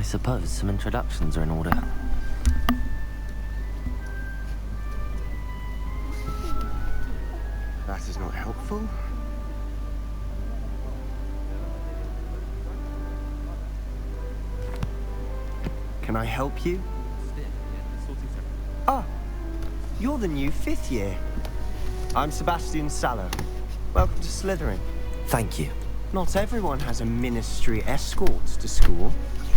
suppose some introductions are in order. That is not helpful. Can I help you? Ah, you're the new 5th year. I'm Sebastian Sallow. Welcome to Slytherin. Thank you. Not everyone has a ministry escort to school.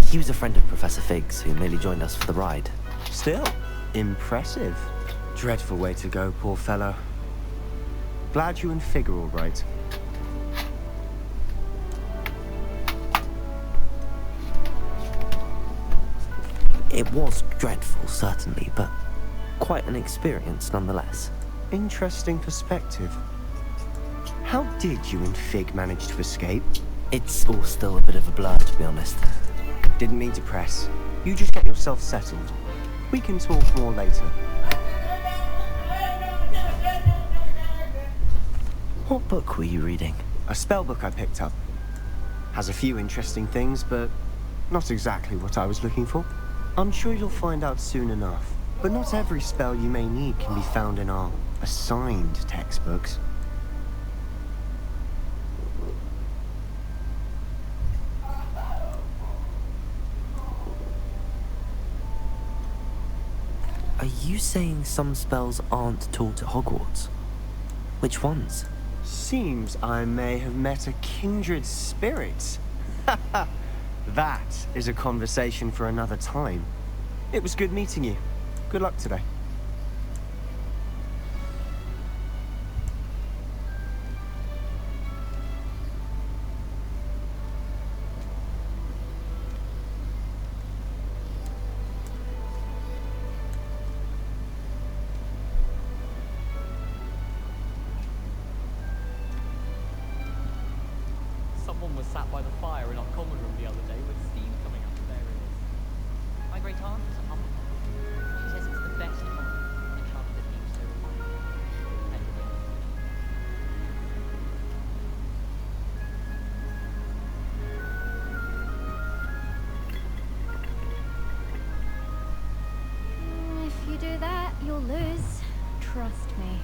He was a friend of Professor Fig's who merely joined us for the ride. Still, impressive. Dreadful way to go, poor fellow. Glad you and Fig are all right. It was dreadful, certainly, but quite an experience nonetheless. Interesting perspective. How did you and Fig manage to escape? It's all still a bit of a blur, to be honest. Didn't mean to press. You just get yourself settled. We can talk more later. What book were you reading? A spell book I picked up. Has a few interesting things, but not exactly what I was looking for. I'm sure you'll find out soon enough. But not every spell you may need can be found in our assigned textbooks. Are you saying some spells aren't taught at Hogwarts? Which ones? Seems I may have met a kindred spirit. That is a conversation for another time. It was good meeting you. Good luck today. Someone was sat by the fire in our common room the other day with steam coming up their ears. My great aunt is a Hufflepuff. She says it's the best coffee, and how it being so refined. If you do that, you'll lose. Trust me.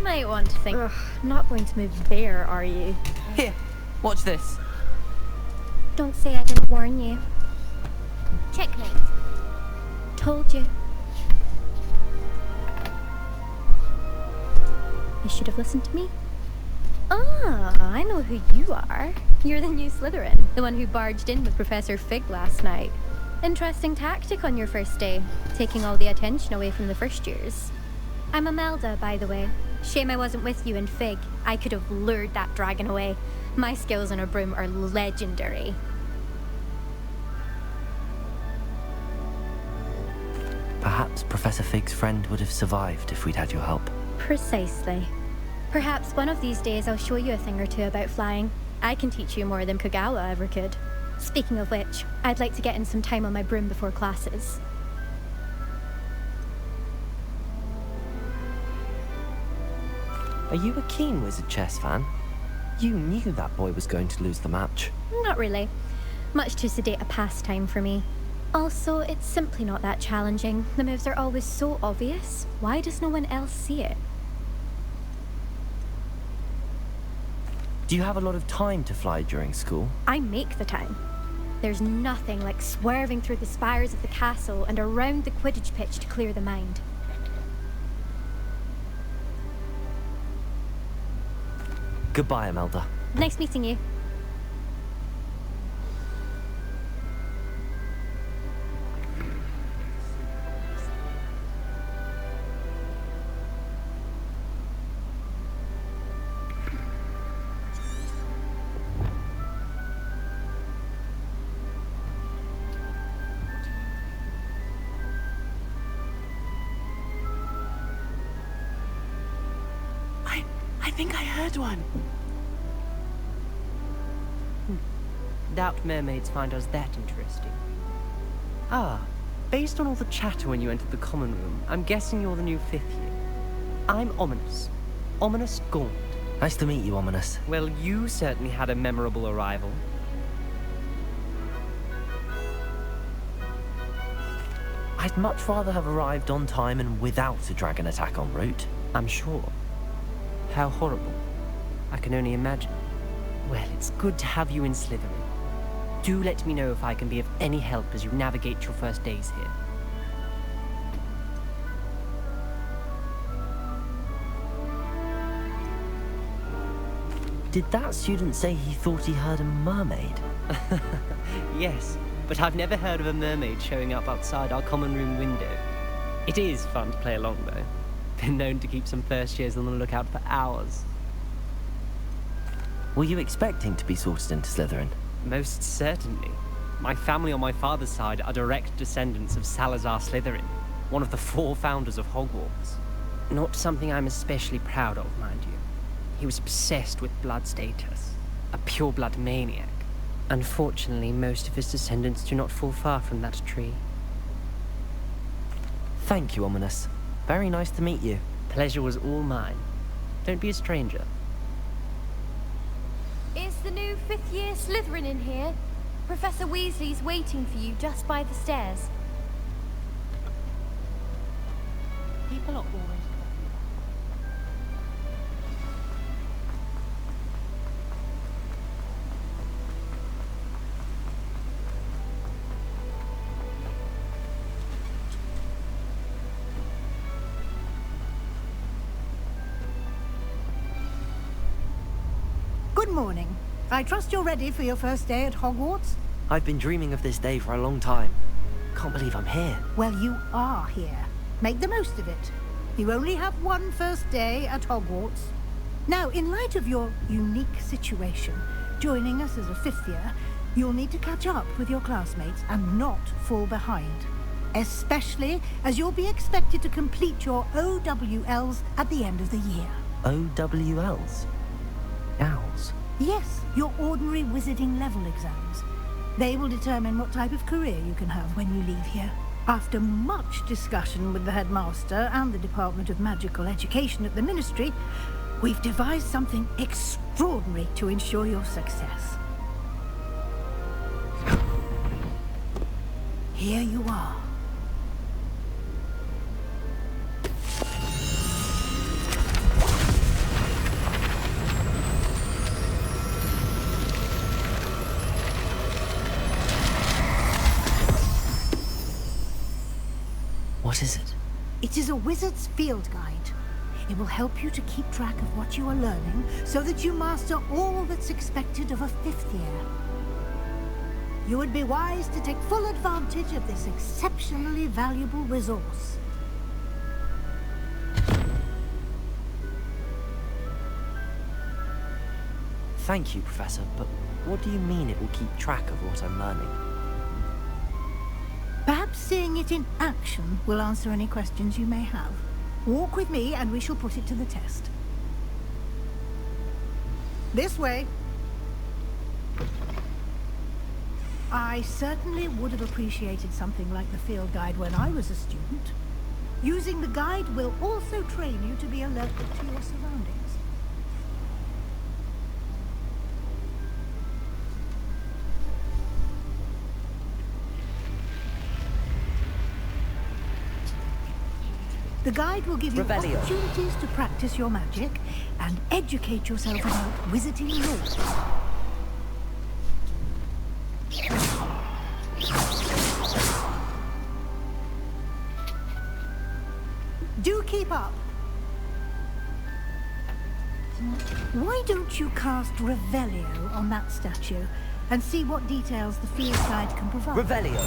Might want to think. Ugh, not going to move there, are you? Here, watch this. Don't say I didn't warn you. Checkmate. Told you. You should have listened to me. Ah, I know who you are. You're the new Slytherin, the one who barged in with Professor Fig last night. Interesting tactic on your first day, taking all the attention away from the first years. I'm Imelda, by the way. Shame I wasn't with you and Fig. I could have lured that dragon away. My skills on a broom are legendary. Perhaps Professor Fig's friend would have survived if we'd had your help. Precisely. Perhaps one of these days I'll show you a thing or two about flying. I can teach you more than Kogawa ever could. Speaking of which, I'd like to get in some time on my broom before classes. Are you a keen Wizard Chess fan? You knew that boy was going to lose the match. Not really. Much too sedate a pastime for me. Also, it's simply not that challenging. The moves are always so obvious. Why does no one else see it? Do you have a lot of time to fly during school? I make the time. There's nothing like swerving through the spires of the castle and around the Quidditch pitch to clear the mind. Goodbye, Imelda. Nice meeting you. I think I heard one. Doubt mermaids find us that interesting. Ah, based on all the chatter when you entered the common room, I'm guessing you're the new 5th year. I'm Ominous. Ominous Gaunt. Nice to meet you, Ominous. Well, you certainly had a memorable arrival. I'd much rather have arrived on time and without a dragon attack en route. I'm sure. How horrible. I can only imagine. Well, it's good to have you in Slytherin. Do let me know if I can be of any help as you navigate your first days here. Did that student say he thought he heard a mermaid? Yes, but I've never heard of a mermaid showing up outside our common room window. It is fun to play along, though. Been known to keep some first years on the lookout for hours. Were you expecting to be sorted into Slytherin? Most certainly. My family on my father's side are direct descendants of Salazar Slytherin, one of the 4 founders of Hogwarts. Not something I'm especially proud of, mind you. He was obsessed with blood status, a pure-blood maniac. Unfortunately, most of his descendants do not fall far from that tree. Thank you, Ominous. Very nice to meet you. Pleasure was all mine. Don't be a stranger. Is the new 5th year Slytherin in here? Professor Weasley's waiting for you just by the stairs. People are always Good morning. I trust you're ready for your first day at Hogwarts? I've been dreaming of this day for a long time. Can't believe I'm here. Well, you are here. Make the most of it. You only have one first day at Hogwarts. Now, in light of your unique situation, joining us as a 5th year, you'll need to catch up with your classmates and not fall behind. Especially as you'll be expected to complete your OWLs at the end of the year. OWLs? Owls? Yes, your ordinary wizarding level exams. They will determine what type of career you can have when you leave here. After much discussion with the headmaster and the Department of Magical Education at the Ministry, we've devised something extraordinary to ensure your success. Here you are. What is it? It is a wizard's field guide. It will help you to keep track of what you are learning so that you master all that's expected of a 5th year. You would be wise to take full advantage of this exceptionally valuable resource. Thank you, Professor, but what do you mean it will keep track of what I'm learning? Perhaps seeing it in action will answer any questions you may have. Walk with me and we shall put it to the test. This way. I certainly would have appreciated something like the field guide when I was a student. Using the guide will also train you to be alert to your surroundings. The guide will give you Revelio. opportunities to practice your magic and educate yourself about wizarding law. Do keep up. Why don't you cast Revelio on that statue and see what details the field guide can provide? Revelio!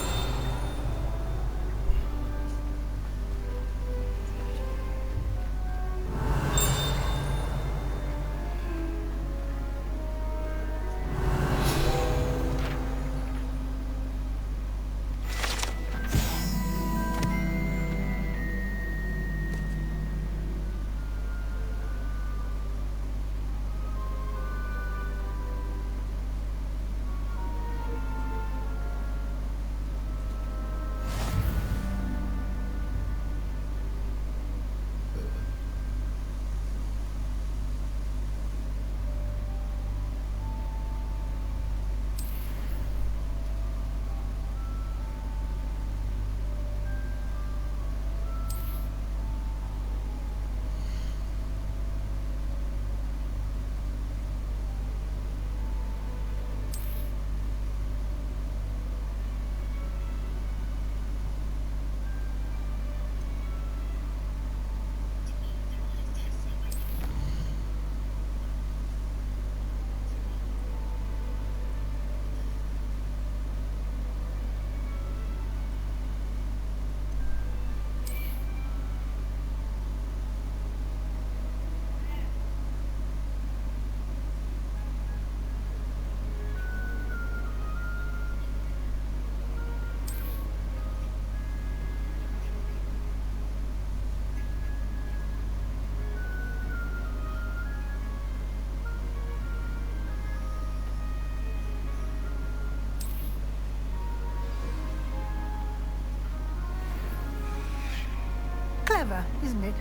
Clever, isn't it?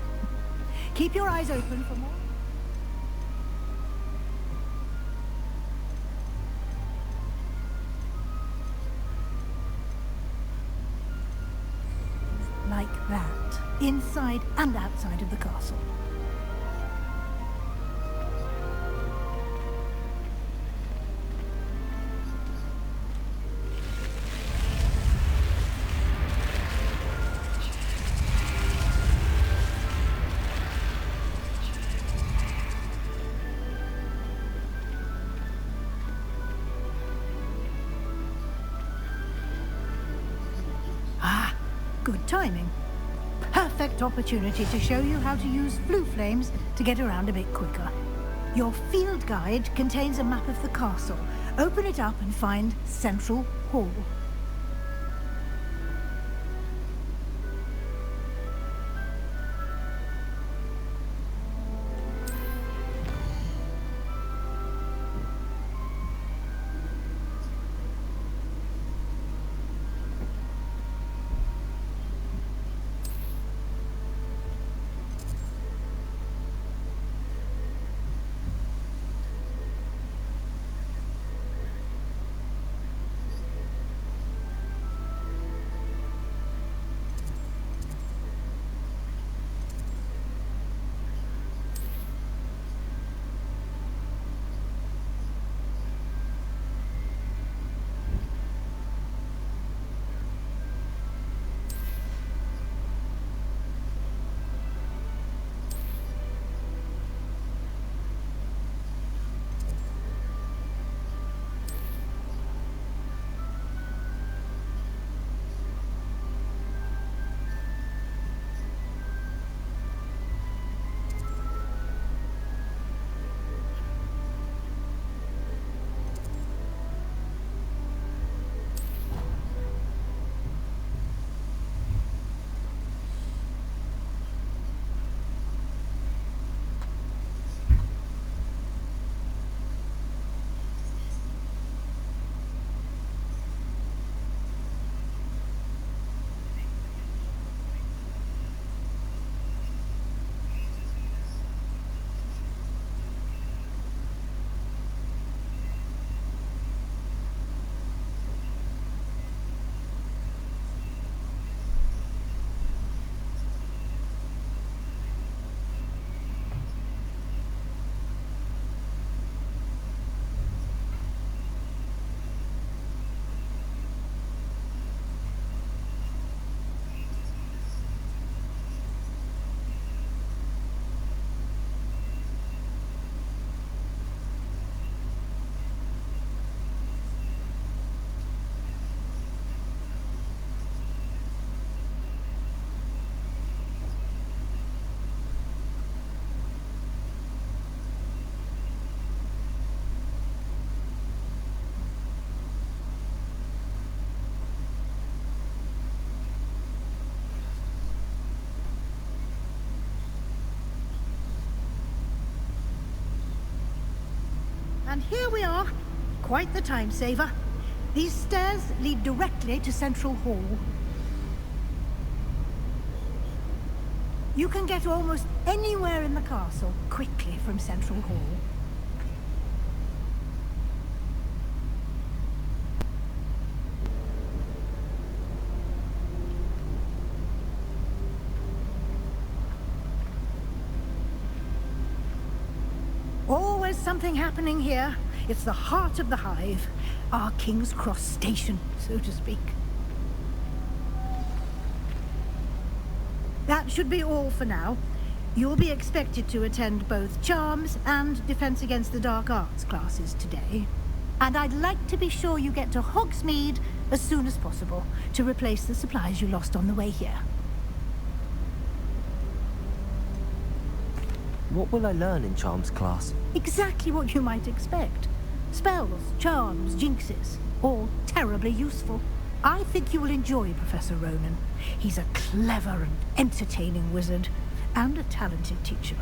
Keep your eyes open for more. Like that, inside and outside of the castle. Good timing. Perfect opportunity to show you how to use blue flames to get around a bit quicker. Your field guide contains a map of the castle. Open it up and find Central Hall. And here we are. Quite the time saver. These stairs lead directly to Central Hall. You can get almost anywhere in the castle quickly from Central Hall. Always something happening here. It's the heart of the hive. Our King's Cross station, so to speak. That should be all for now. You'll be expected to attend both Charms and Defense Against the Dark Arts classes today. And I'd like to be sure you get to Hogsmeade as soon as possible to replace the supplies you lost on the way here. What will I learn in Charms class? Exactly what you might expect. Spells, charms, jinxes, all terribly useful. I think you will enjoy Professor Ronan. He's a clever and entertaining wizard, and a talented teacher.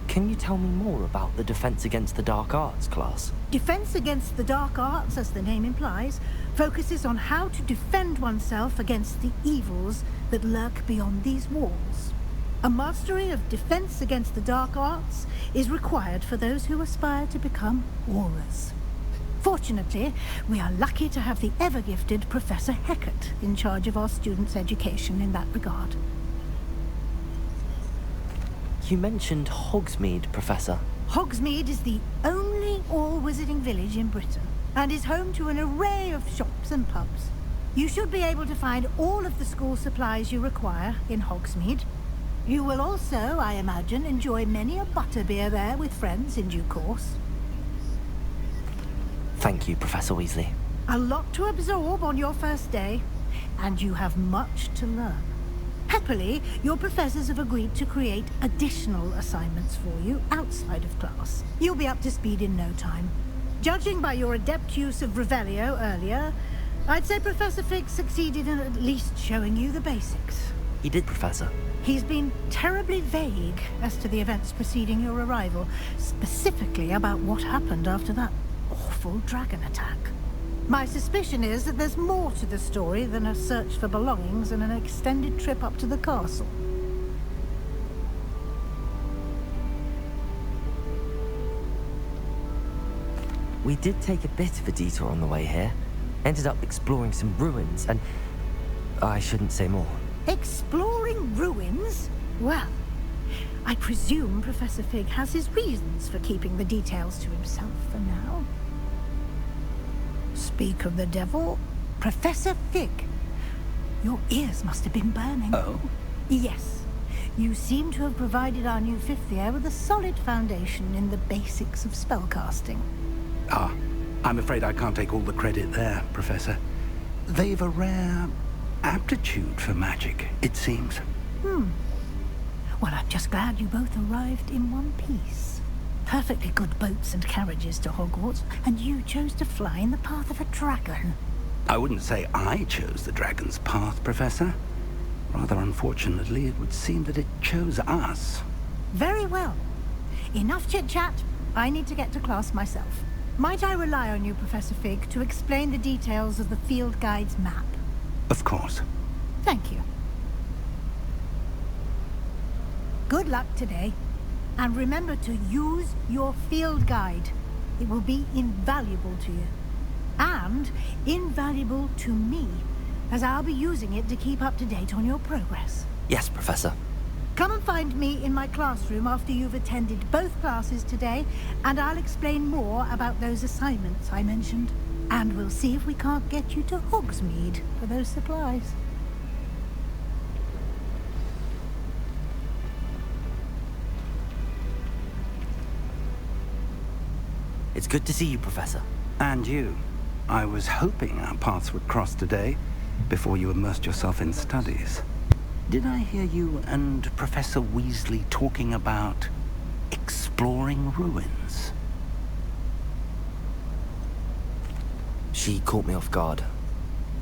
Can you tell me more about the Defense Against the Dark Arts class? Defense Against the Dark Arts, as the name implies, focuses on how to defend oneself against the evils that lurk beyond these walls. A mastery of Defense Against the Dark Arts is required for those who aspire to become Aurors. Fortunately, we are lucky to have the ever-gifted Professor Heckert in charge of our students' education in that regard. You mentioned Hogsmeade, Professor. Hogsmeade is the only all-wizarding village in Britain, and is home to an array of shops and pubs. You should be able to find all of the school supplies you require in Hogsmeade. You will also, I imagine, enjoy many a butterbeer there with friends in due course. Thank you, Professor Weasley. A lot to absorb on your first day, and you have much to learn. Happily, your professors have agreed to create additional assignments for you outside of class. You'll be up to speed in no time. Judging by your adept use of Revelio earlier, I'd say Professor Fig succeeded in at least showing you the basics. He did, Professor. He's been terribly vague as to the events preceding your arrival, specifically about what happened after that awful dragon attack. My suspicion is that there's more to the story than a search for belongings and an extended trip up to the castle. We did take a bit of a detour on the way here. Ended up exploring some ruins, and I shouldn't say more. Exploring ruins? Well, I presume Professor Fig has his reasons for keeping the details to himself for now. Speak of the devil, Professor Fig. Your ears must have been burning. Oh? Yes. You seem to have provided our new fifth year with a solid foundation in the basics of spellcasting. Ah, I'm afraid I can't take all the credit there, Professor. They've a rare aptitude for magic, it seems. Well, I'm just glad you both arrived in one piece. Perfectly good boats and carriages to Hogwarts, and you chose to fly in the path of a dragon. I wouldn't say I chose the dragon's path, Professor. Rather unfortunately, it would seem that it chose us. Very well. Enough chit-chat. I need to get to class myself. Might I rely on you, Professor Fig, to explain the details of the field guide's map? Of course. Thank you. Good luck today. And remember to use your field guide. It will be invaluable to you. And invaluable to me, as I'll be using it to keep up to date on your progress. Yes, Professor. Come and find me in my classroom after you've attended both classes today, and I'll explain more about those assignments I mentioned. And we'll see if we can't get you to Hogsmeade for those supplies. It's good to see you, Professor. And you. I was hoping our paths would cross today, before you immersed yourself in studies. Did I hear you and Professor Weasley talking about exploring ruins? She caught me off guard.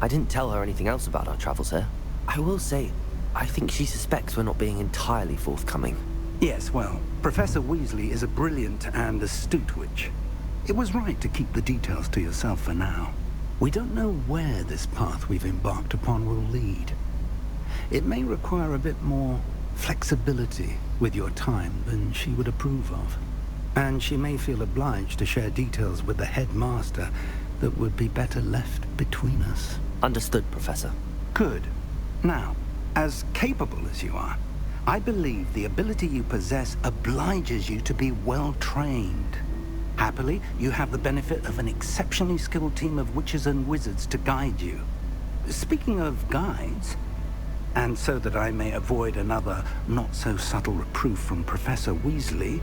I didn't tell her anything else about our travels here. I will say, I think she suspects we're not being entirely forthcoming. Yes, well, Professor Weasley is a brilliant and astute witch. It was right to keep the details to yourself for now. We don't know where this path we've embarked upon will lead. It may require a bit more flexibility with your time than she would approve of. And she may feel obliged to share details with the headmaster that would be better left between us. Understood, Professor. Good. Now, as capable as you are, I believe the ability you possess obliges you to be well trained. Happily, you have the benefit of an exceptionally skilled team of witches and wizards to guide you. Speaking of guides, and so that I may avoid another not-so-subtle reproof from Professor Weasley,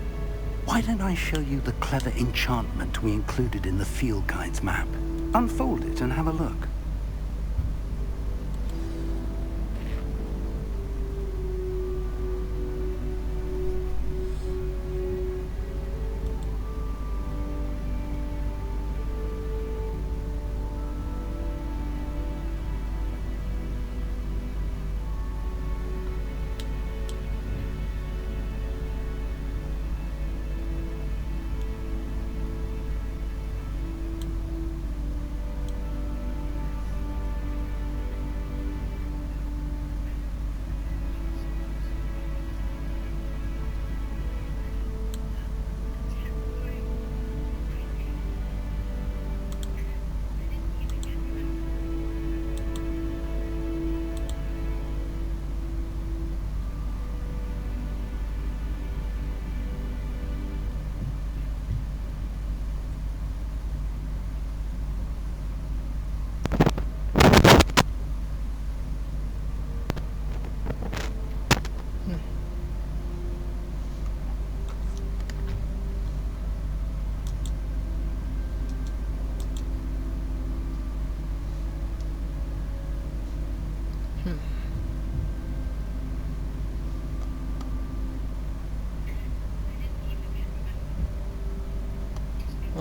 why don't I show you the clever enchantment we included in the field guide's map? Unfold it and have a look.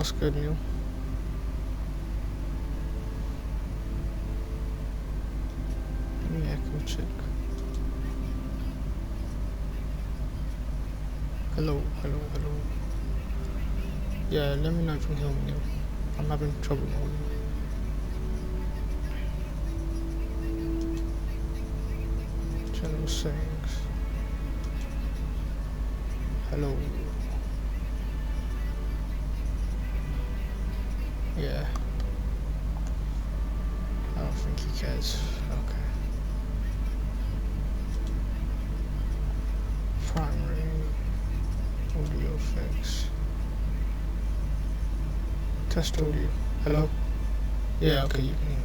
That's good, Neil. Yeah, go check. Hello. Yeah, let me know if you can hear me, Neil. I'm having trouble hearing you. General settings. Hello. Yeah. I don't think he cares. Okay. Primary audio effects. Test audio. Hello? Yeah, okay, you can hear me.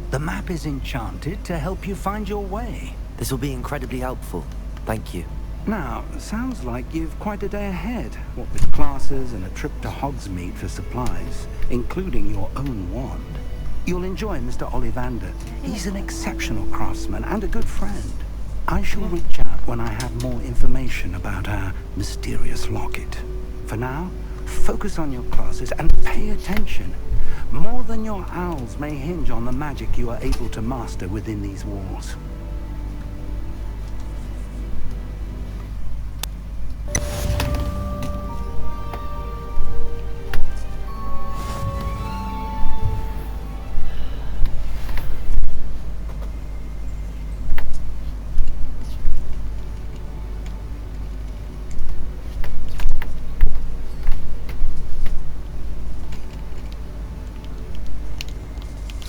The map is enchanted to help you find your way. This will be incredibly helpful. Thank you. Now, sounds like you've quite a day ahead, what with classes and a trip to Hogsmeade for supplies, including your own wand. You'll enjoy Mr. Ollivander. He's an exceptional craftsman and a good friend. I shall reach out when I have more information about our mysterious locket. For now, focus on your classes and pay attention. More than your owls may hinge on the magic you are able to master within these walls.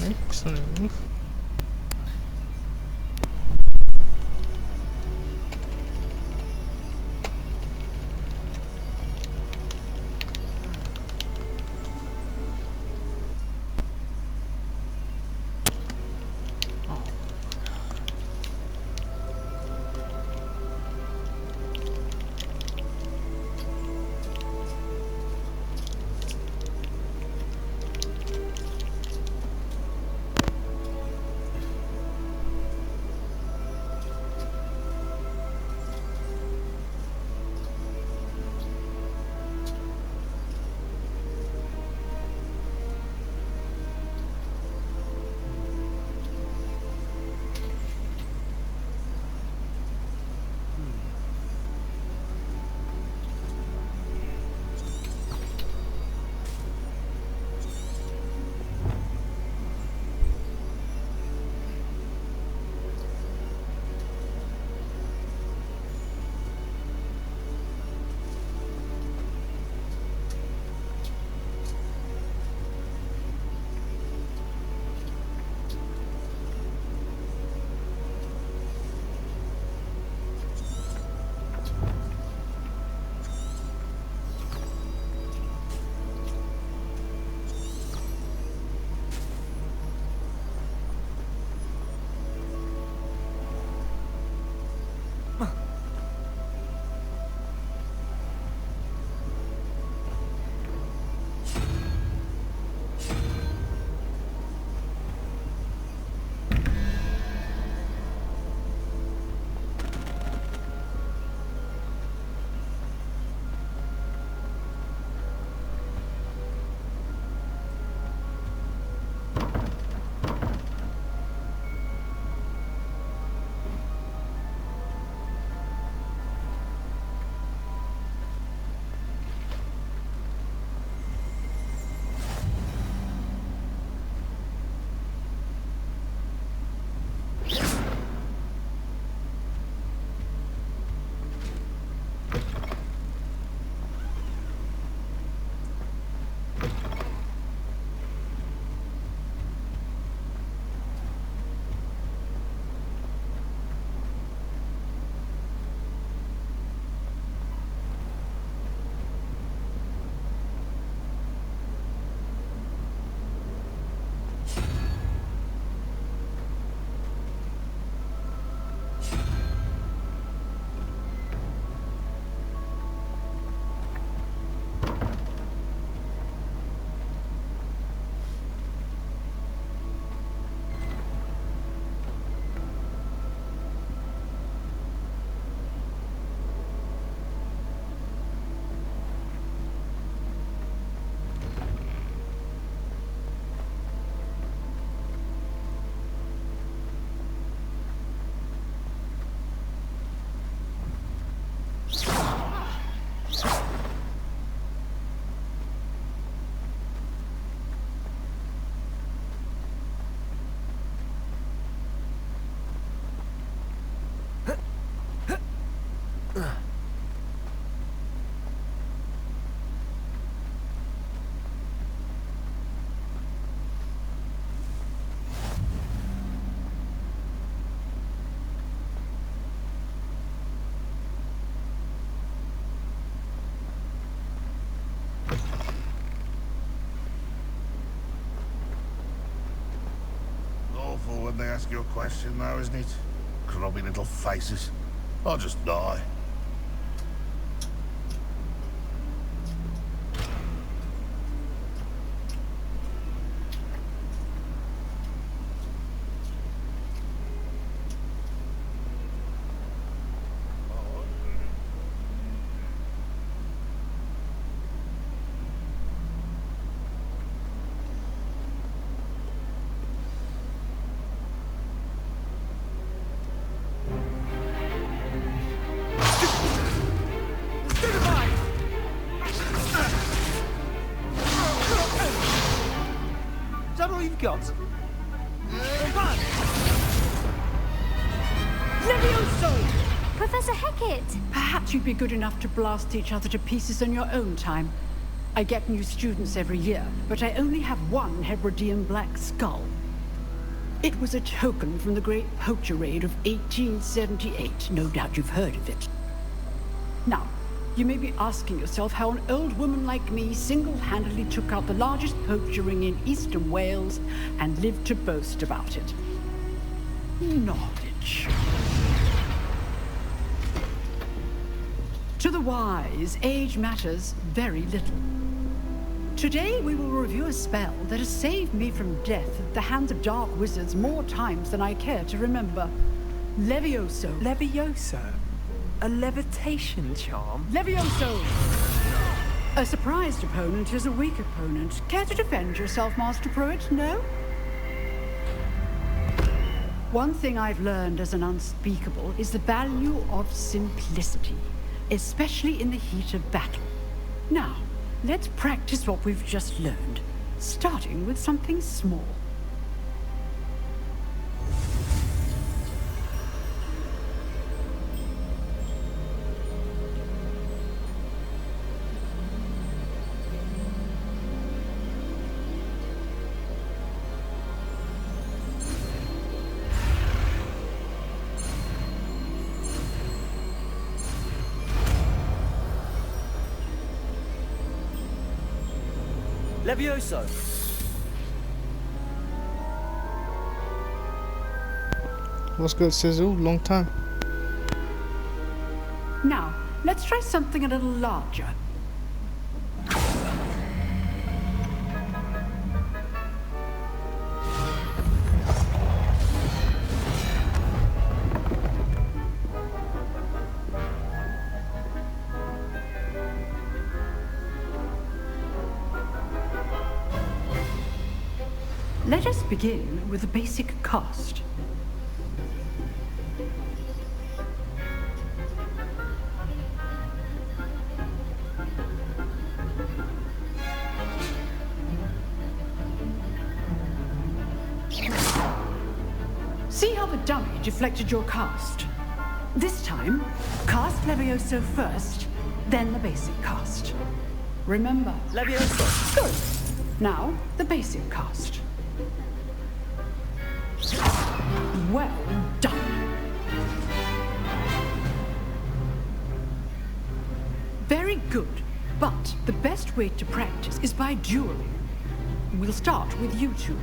Excellent. they ask you a question now, isn't it? Grubby little faces. I'll just die. Is that all you've got? Levioso! Professor Hecat! Perhaps you'd be good enough to blast each other to pieces in your own time. I get new students every year, but I only have one Hebridean black skull. It was a token from the Great Poacher Raid of 1878. No doubt you've heard of it. Now, you may be asking yourself how an old woman like me single-handedly took out the largest poacher ring in eastern Wales and lived to boast about it. Knowledge. To the wise, age matters very little. Today we will review a spell that has saved me from death at the hands of dark wizards more times than I care to remember. Levioso. Levioso? A levitation charm? Levioso! A surprised opponent is a weak opponent. Care to defend yourself, Master Pruitt? No? One thing I've learned as an unspeakable is the value of simplicity, especially in the heat of battle. Now, let's practice what we've just learned, starting with something small. Levioso! What's good, Sizzle? Long time. Now, let's try something a little larger. Let us begin with a basic cast. See how the dummy deflected your cast? This time, cast Levioso first, then the basic cast. Remember. Levioso! Good. Now, the basic cast. Well done. Very good, but the best way to practice is by dueling. We'll start with you two.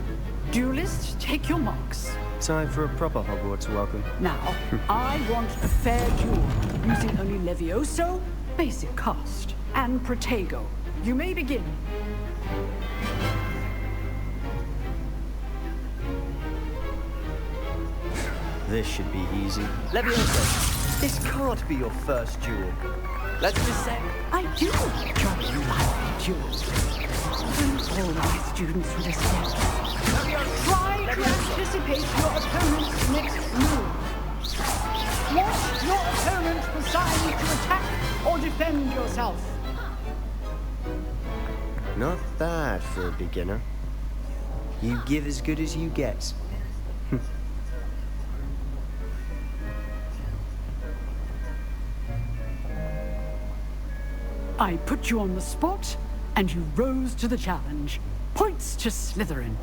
Duelists, take your marks. Time for a proper Hogwarts welcome. Now, I want a fair duel, using only Levioso, basic cast, and Protego. You may begin. This should be easy. Levioso! This can't be your first duel. Let's just say... I do enjoy lively duels. And all my students would accept. Try to anticipate your opponent's next move. Want your opponent decide to attack or defend yourself. Not bad for a beginner. You give as good as you get. I put you on the spot, and you rose to the challenge. Points to Slytherin.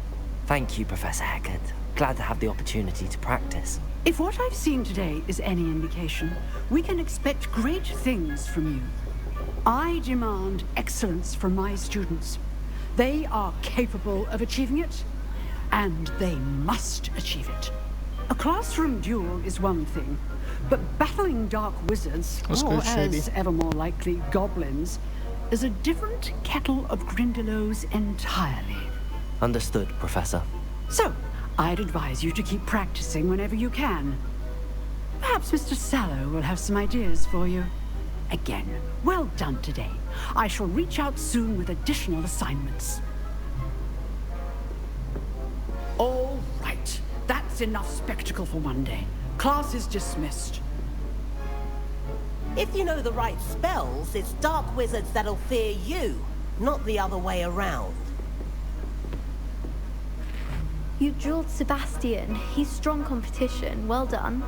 Thank you, Professor Hecat. Glad to have the opportunity to practice. If what I've seen today is any indication, we can expect great things from you. I demand excellence from my students. They are capable of achieving it, and they must achieve it. A classroom duel is one thing, but battling dark wizards, That's or good, Shady. as ever more likely, goblins, is a different kettle of Grindylows entirely. Understood, Professor. So, I'd advise you to keep practicing whenever you can. Perhaps Mr. Sallow will have some ideas for you. Again, well done today. I shall reach out soon with additional assignments. All right. That's enough spectacle for one day. Class is dismissed. If you know the right spells, it's dark wizards that'll fear you, not the other way around. You drilled Sebastian. He's strong competition. Well done.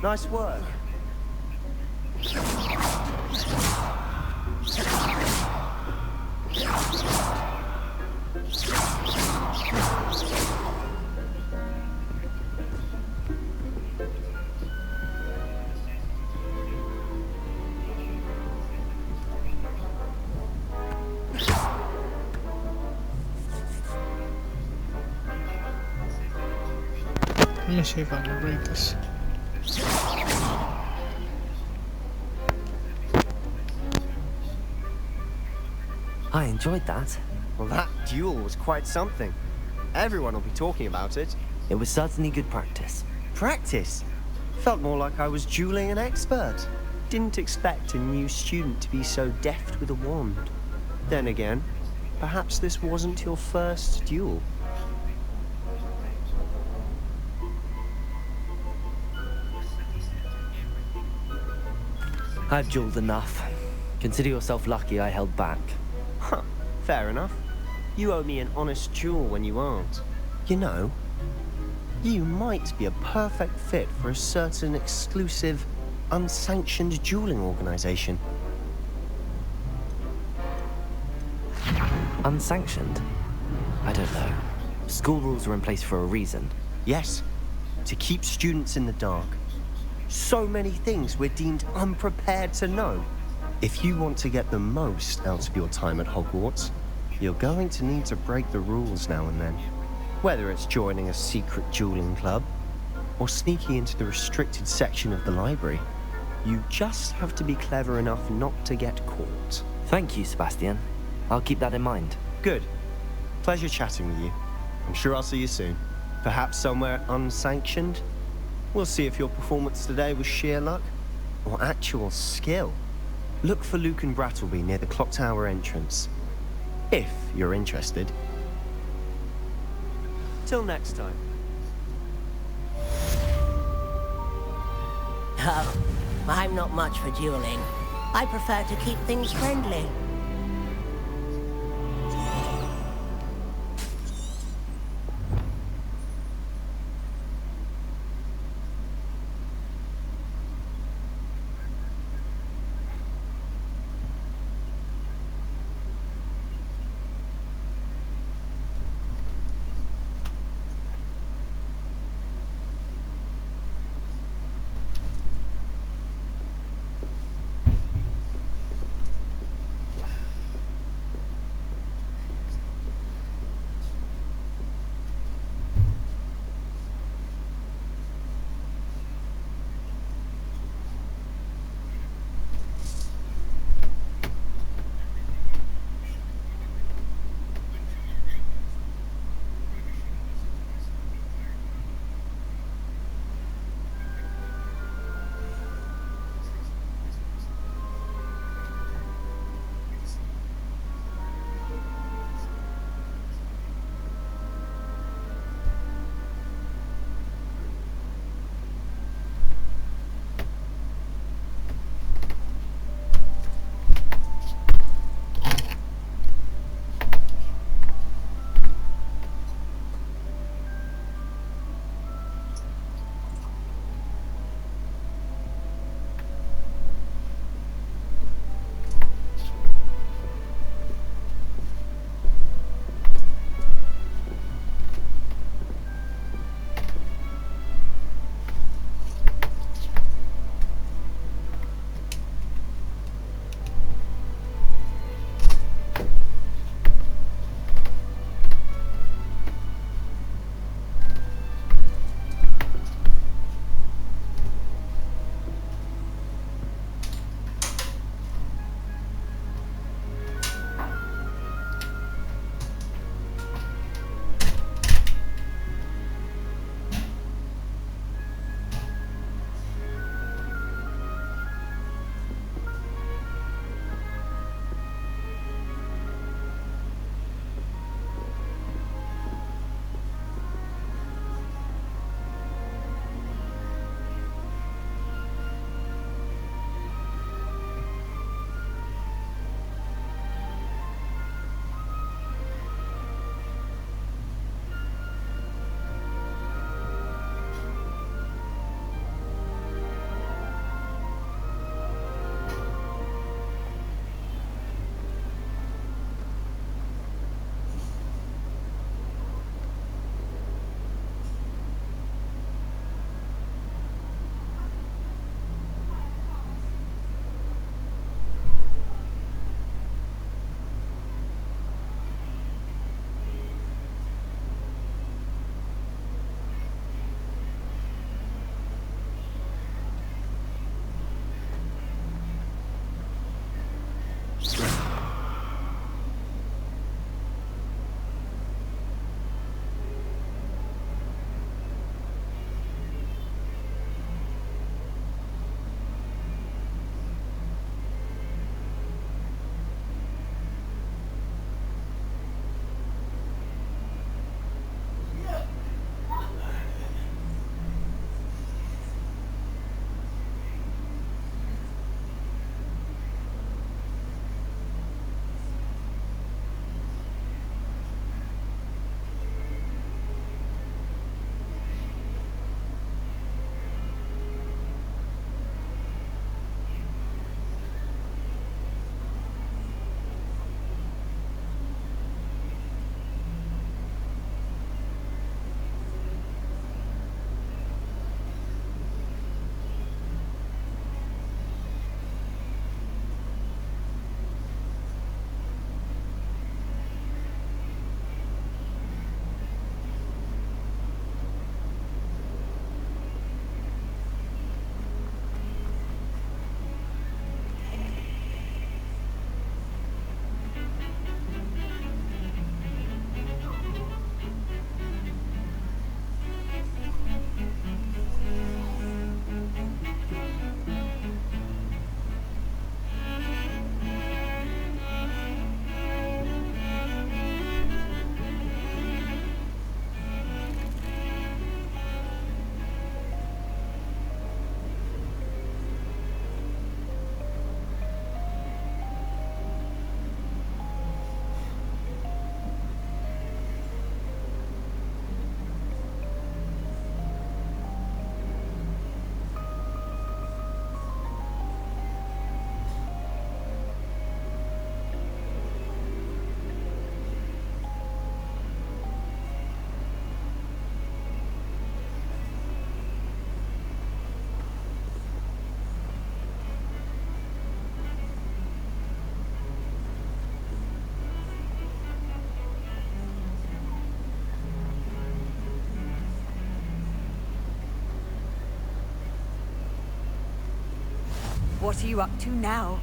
Nice work. Let me see if I can break this. I enjoyed that. Well, that duel was quite something. Everyone will be talking about it. It was certainly good practice. Practice? Felt more like I was dueling an expert. Didn't expect a new student to be so deft with a wand. Then again, perhaps this wasn't your first duel. I've dueled enough. Consider yourself lucky I held back. Huh, fair enough. You owe me an honest duel when you aren't. You know, you might be a perfect fit for a certain exclusive, unsanctioned dueling organization. Unsanctioned? I don't know. School rules are in place for a reason. Yes, to keep students in the dark. So many things we're deemed unprepared to know. If you want to get the most out of your time at Hogwarts, you're going to need to break the rules now and then. Whether it's joining a secret dueling club, or sneaking into the restricted section of the library, you just have to be clever enough not to get caught. Thank you, Sebastian. I'll keep that in mind. Good. Pleasure chatting with you. I'm sure I'll see you soon. Perhaps somewhere unsanctioned? We'll see if your performance today was sheer luck, or actual skill. Look for Luke and Brattleby near the clock tower entrance. If you're interested. Till next time. Oh, I'm not much for dueling. I prefer to keep things friendly. What are you up to now?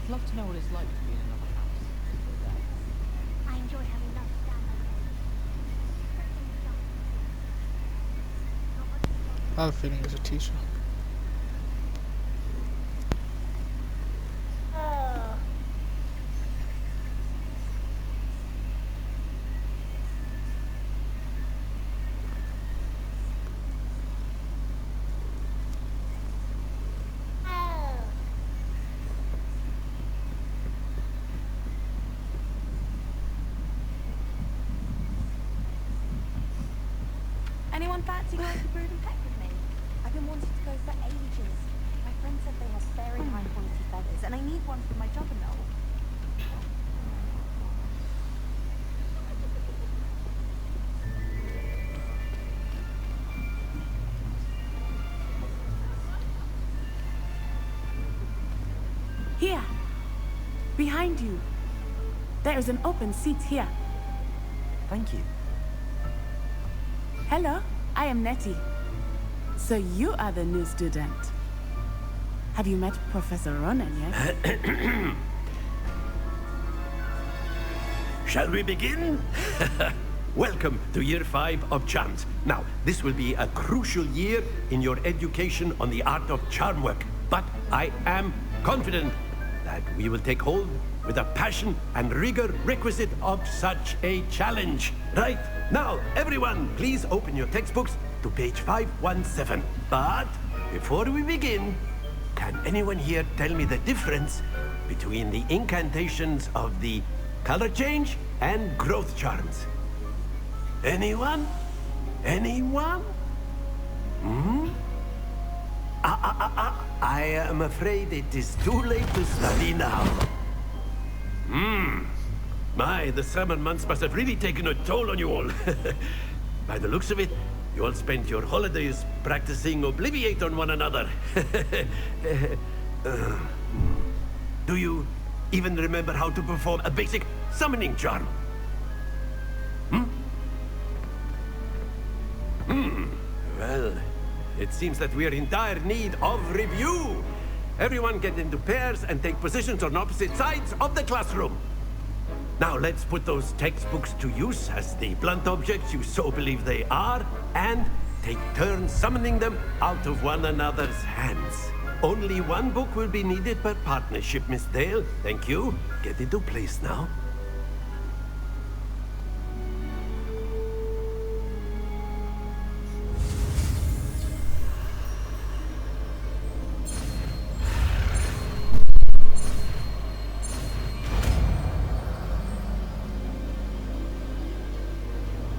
I'd love to know what it's like to be in another house for a day. I enjoy having lunch down I have a feeling it's a teacher. Anyone fancy going to Brood and Peck with me? I've been wanting to go for ages. My friend said they have very high quality feathers, and I need one for my juggernaut. Here, behind you. There is an open seat here. Thank you. Hello, I am Nettie. So you are the new student. Have you met Professor Ronan yet? Shall we begin? Welcome to Year 5 of Charms. Now, this will be a crucial year in your education on the art of charm work. But I am confident that we will take hold with the passion and rigor requisite of such a challenge. Right, now, everyone, please open your textbooks to page 517. But before we begin, can anyone here tell me the difference between the incantations of the color change and growth charms? Anyone? Anyone? Hmm? I am afraid it is too late to study now. My, the summer months must have really taken a toll on you all. By the looks of it, you all spent your holidays practicing Obliviate on one another. Do you even remember how to perform a basic summoning charm? Well, it seems that we are in dire need of review. Everyone get into pairs and take positions on opposite sides of the classroom. Now let's put those textbooks to use as the blunt objects you so believe they are, and take turns summoning them out of one another's hands. Only one book will be needed per partnership, Miss Dale. Thank you. Get into place now.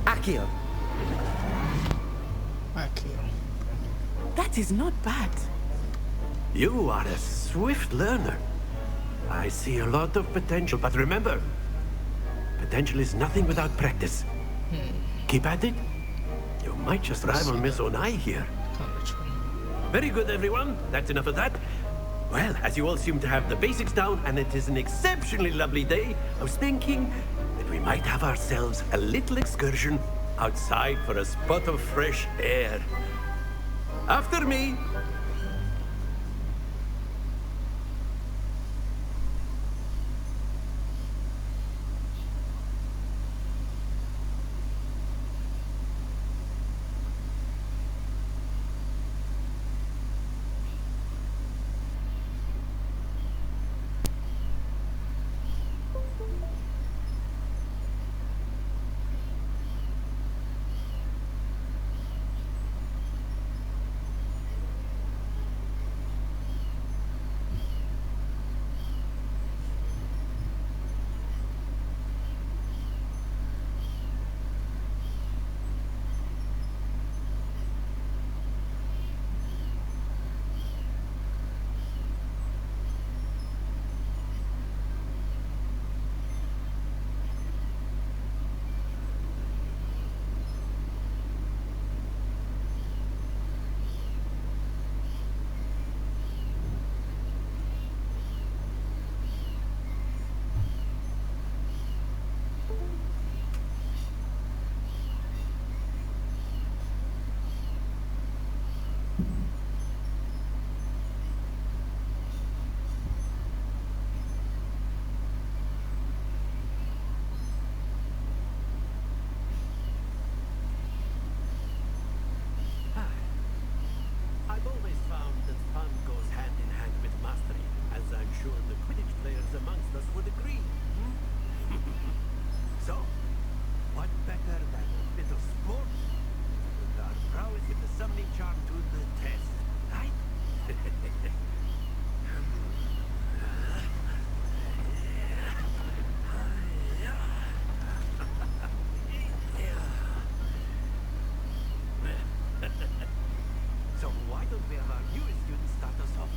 Akio. That is not bad. You are a swift learner. I see a lot of potential, but remember, potential is nothing without practice. Keep at it. You might just rival Miss Onai here. Very good, everyone. That's enough of that. Well, as you all seem to have the basics down, and it is an exceptionally lovely day, I was thinking that we might have ourselves a little excursion outside for a spot of fresh air. After me! I've always found that fun goes hand in hand with mastery, as I'm sure the Quidditch players amongst us would agree. So, what better than a bit of sport? Put our prowess with the summoning charm to the test, right? So why don't we have our newest student start us off?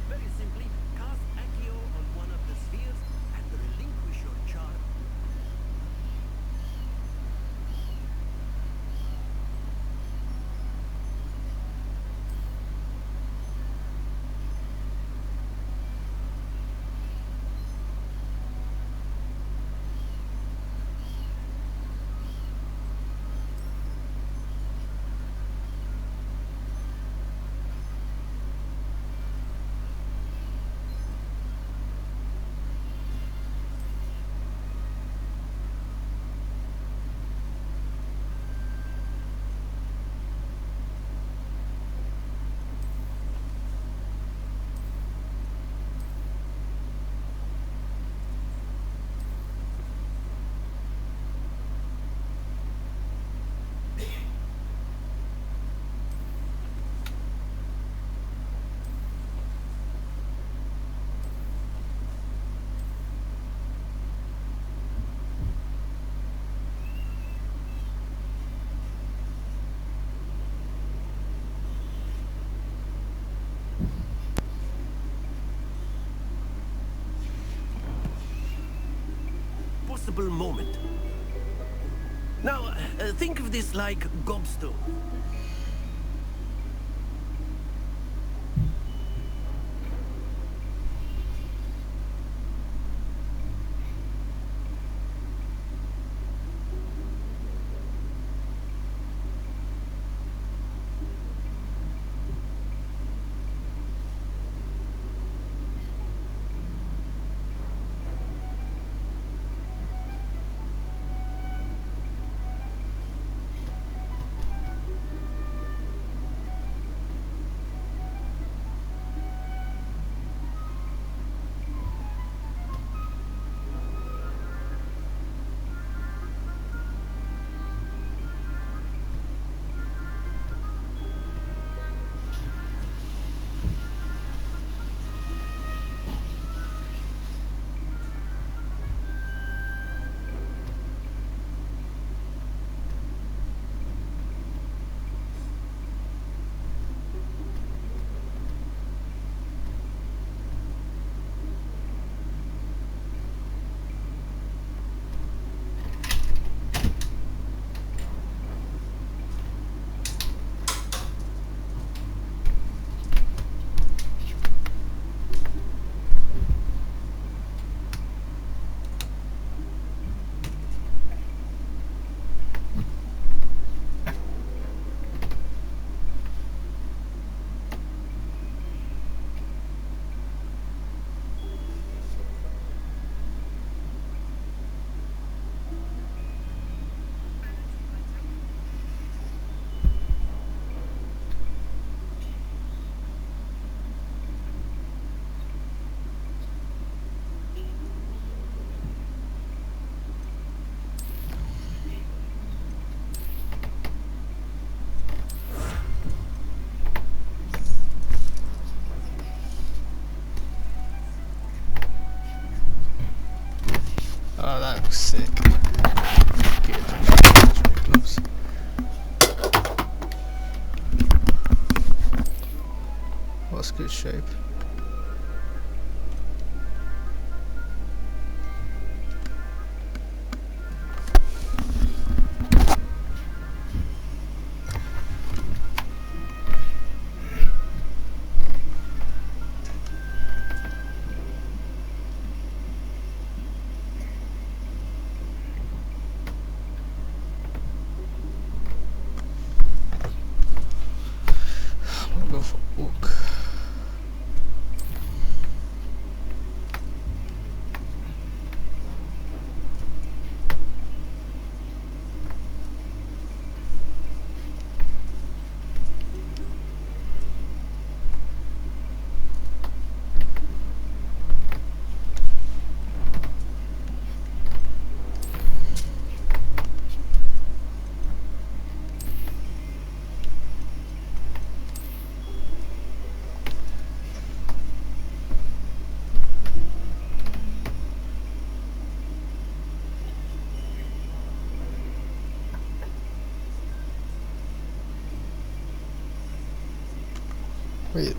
Very simply, cast Accio on one of the spheres and relinquish your charm. Possible moment. Now, think of this like gobstone. looks sick. Good. Gloves. What's good shape? Go for a walk. Wait.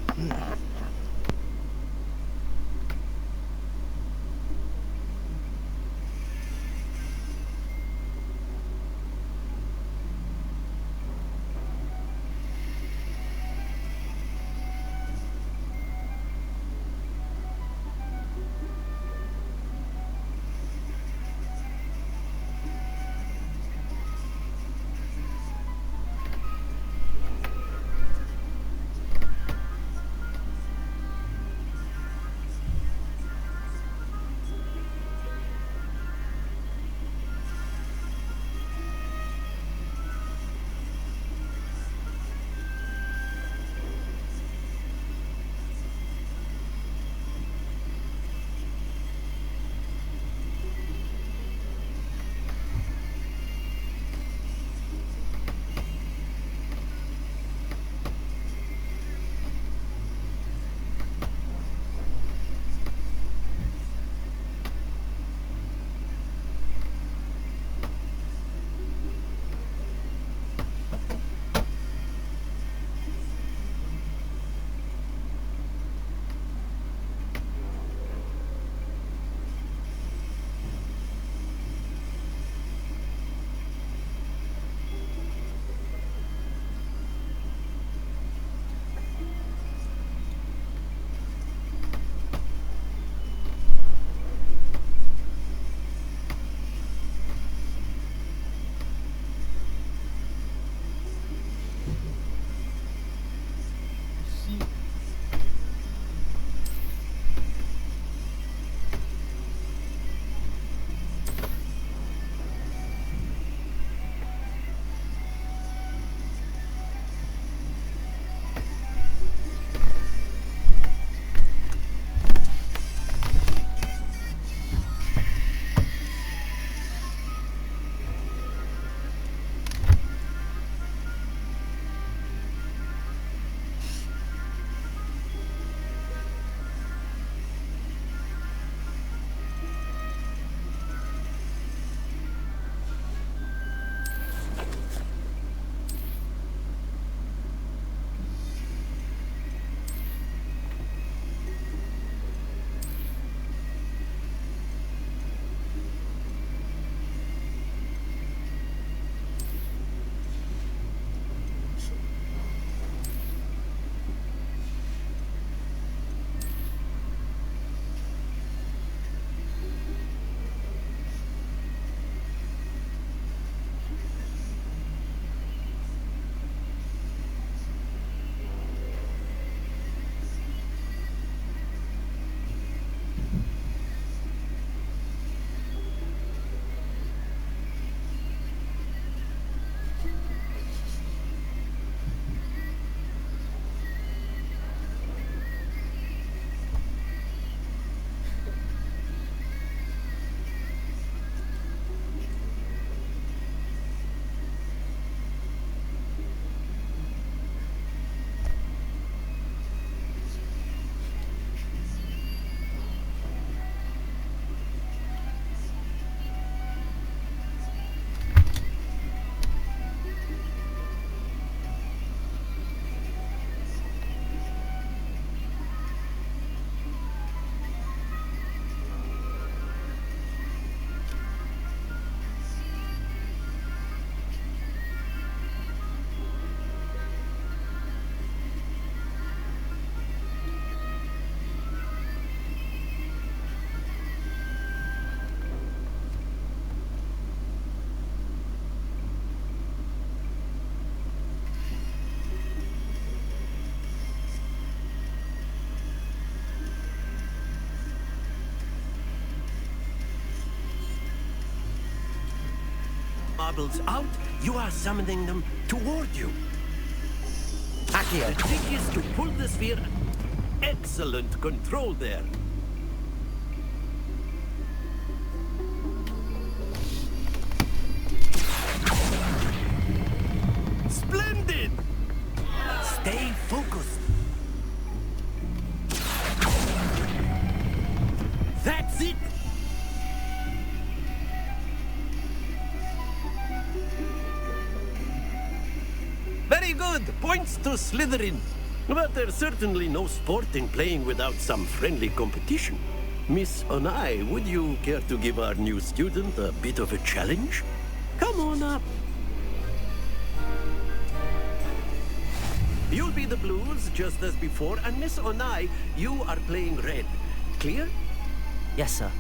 marbles out, you are summoning them toward you. Accio. The trick is to pull the sphere. Excellent control there. Splendid! Stay focused. That's it! Very good! Points to Slytherin. But there's certainly no sport in playing without some friendly competition. Miss Onai, would you care to give our new student a bit of a challenge? Come on up. You'll be the blues, just as before, and Miss Onai, you are playing red. Clear? Yes, sir.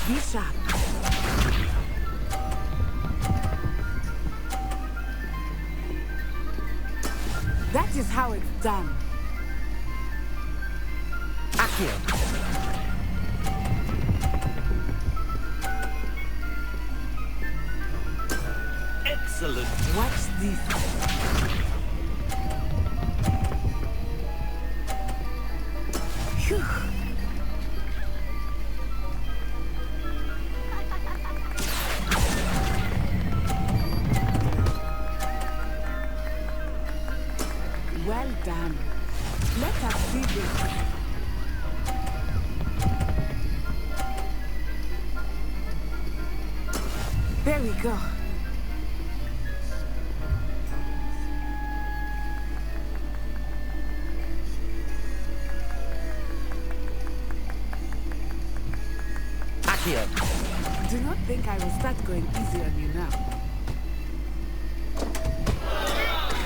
Be sharp. That is how it's done. Accio. Excellent. Watch this. Phew. Well done. Let us see this. There we go. Accio. Do not think I will start going easy on you now.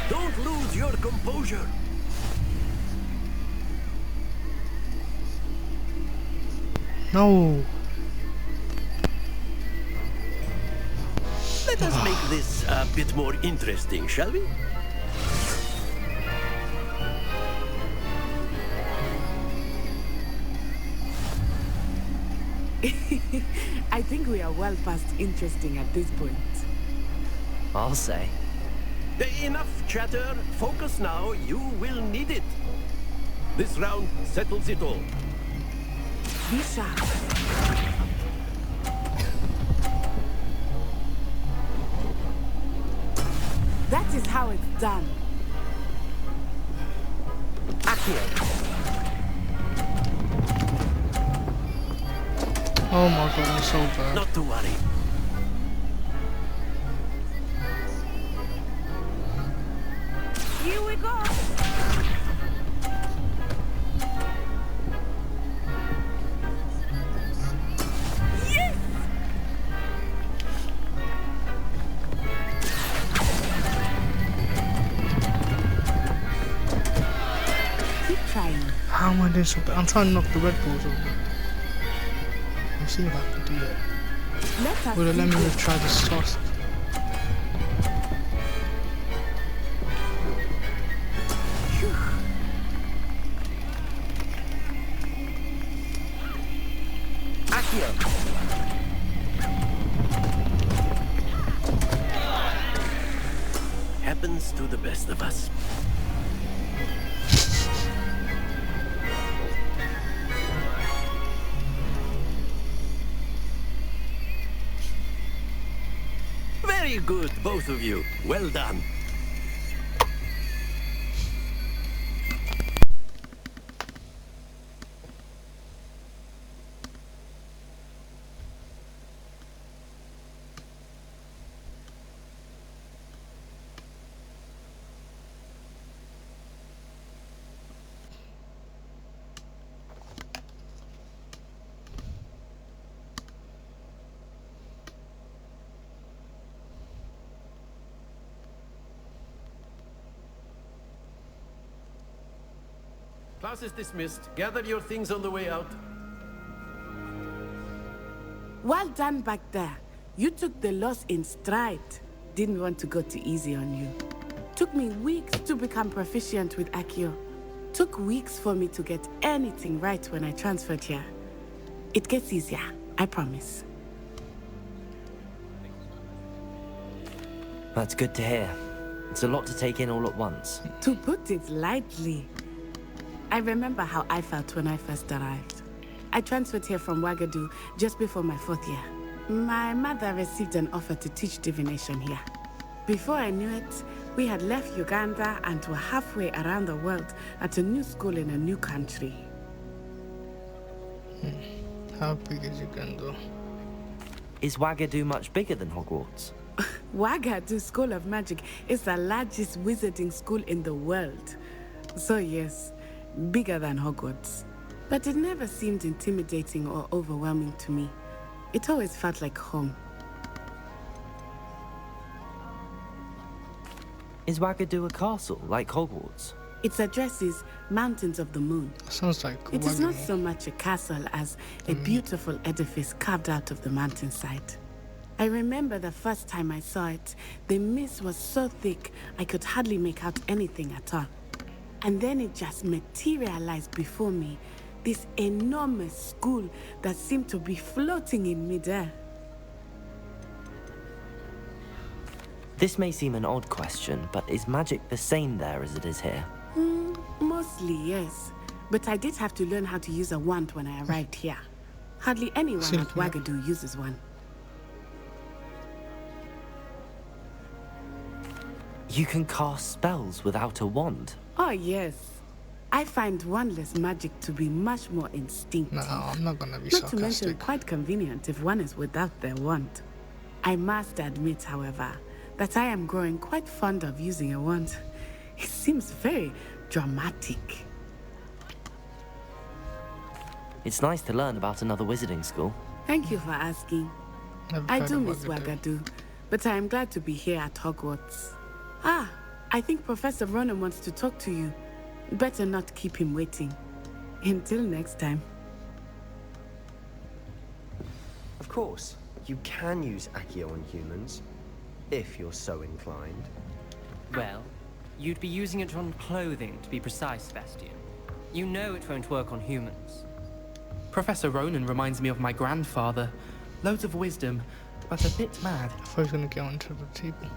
Don't lose your composure. No. Let us make this a bit more interesting, shall we? I think we are well past interesting at this point. I'll say. Enough chatter. Focus now. You will need it. This round settles it all. Be sharp. That is how it's done. Accio. Oh my god, I'm so bad. Not to worry. Here we go. Yes! Keep trying. How am I doing so bad? I'm trying to knock the Red Balls over. Let's see if I can do that. Would have let me try this toss. Happens to the best of us. Very good, both of you. Well done. Class is dismissed. Gather your things on the way out. Well done back there. You took the loss in stride. Didn't want to go too easy on you. Took me weeks to become proficient with Accio. Took weeks for me to get anything right when I transferred here. It gets easier, I promise. That's good to hear. It's a lot to take in all at once. To put it lightly, I remember how I felt when I first arrived. I transferred here from Wagadu just before my 4th year. My mother received an offer to teach divination here. Before I knew it, we had left Uganda and were halfway around the world at a new school in a new country. How big is Uganda? Is Wagadu much bigger than Hogwarts? Wagadu School of Magic is the largest wizarding school in the world. So yes, bigger than Hogwarts. But it never seemed intimidating or overwhelming to me. It always felt like home. Is Wagadu a castle, like Hogwarts? Its address is Mountains of the Moon. Sounds like It is not so much a castle as a beautiful edifice carved out of the mountainside. I remember the first time I saw it, the mist was so thick I could hardly make out anything at all. And then it just materialized before me, this enormous school that seemed to be floating in midair. This may seem an odd question, but is magic the same there as it is here? Mostly, yes. But I did have to learn how to use a wand when I arrived here. Hardly anyone at Wagadu uses one. You can cast spells without a wand? Oh, yes. I find wandless magic to be much more instinctive. No, I'm not gonna be sarcastic. Not to mention quite convenient if one is without their wand. I must admit, however, that I am growing quite fond of using a wand. It seems very dramatic. It's nice to learn about another wizarding school. Thank you for asking. I do miss Wagadu, but I am glad to be here at Hogwarts. Ah, I think Professor Ronan wants to talk to you. Better not keep him waiting. Until next time. Of course, you can use Accio on humans, if you're so inclined. Well, you'd be using it on clothing, to be precise, Sebastian. You know it won't work on humans. Professor Ronan reminds me of my grandfather. Loads of wisdom, but a bit mad. I thought he was gonna get onto the table.